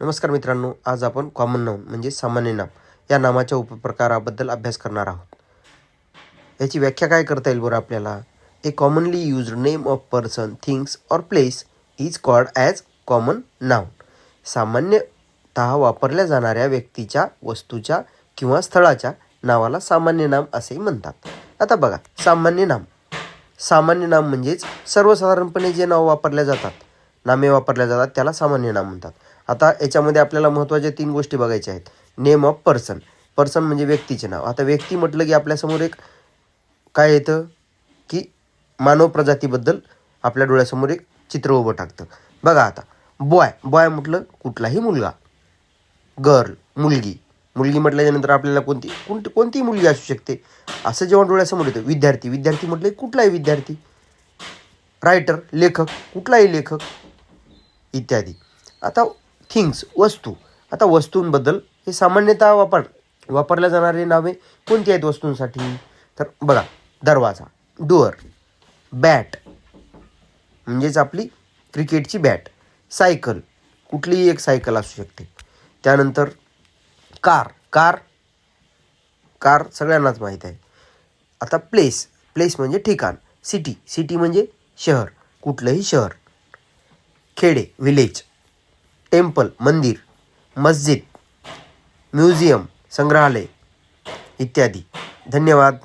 नमस्कार मित्रांनो, आज आपण कॉमन नाउन म्हणजे सामान्य नाम या नामाच्या उपप्रकाराबद्दल अभ्यास करणार आहोत. याची व्याख्या काय करता येईल बरं आपल्याला? A commonly used name of person, things or place is called as common noun. सामान्यतः वापरल्या जाणाऱ्या व्यक्तीच्या, वस्तूच्या किंवा स्थळाच्या नावाला सामान्य नाम असे म्हणतात. आता बघा, सामान्य नाम म्हणजेच सर्वसाधारणपणे जे नाव वापरल्या जातात, नामे वापरल्या जातात त्याला सामान्य नाम म्हणतात. आता याच्यामध्ये आपल्याला महत्त्वाच्या 3 गोष्टी बघायच्या आहेत. नेम ऑफ पर्सन म्हणजे व्यक्तीचे नाव. आता व्यक्ती म्हटलं की आपल्यासमोर एक काय येतं की मानव प्रजातीबद्दल आपल्या डोळ्यासमोर एक चित्र उभं टाकतं. बघा आता बॉय म्हटलं कुठलाही मुलगा, गर्ल मुलगी म्हटल्याच्यानंतर आपल्याला कोणतीही मुलगी असू शकते असं जेव्हा डोळ्यासमोर येतं. विद्यार्थी म्हटलं कुठलाही विद्यार्थी, रायटर लेखक कुठलाही लेखक इत्यादी. आता थिंग्स वस्तू. आता वस्तूंबद्दल हे सामान्यतः वापरल्या जाणारी नावे कोणती आहेत वस्तूंसाठी? तर बघा, दरवाजा, डोअर, बॅट म्हणजेच आपली क्रिकेटची बॅट, सायकल कुठलीही एक सायकल असू शकते. त्यानंतर कार सगळ्यांनाच माहीत आहे. आता प्लेस म्हणजे ठिकाण, सिटी म्हणजे शहर, कुठलंही शहर, खेडे विलेज, टेम्पल मंदिर, मस्जिद, म्युझियम संग्रहालय इत्यादी. धन्यवाद.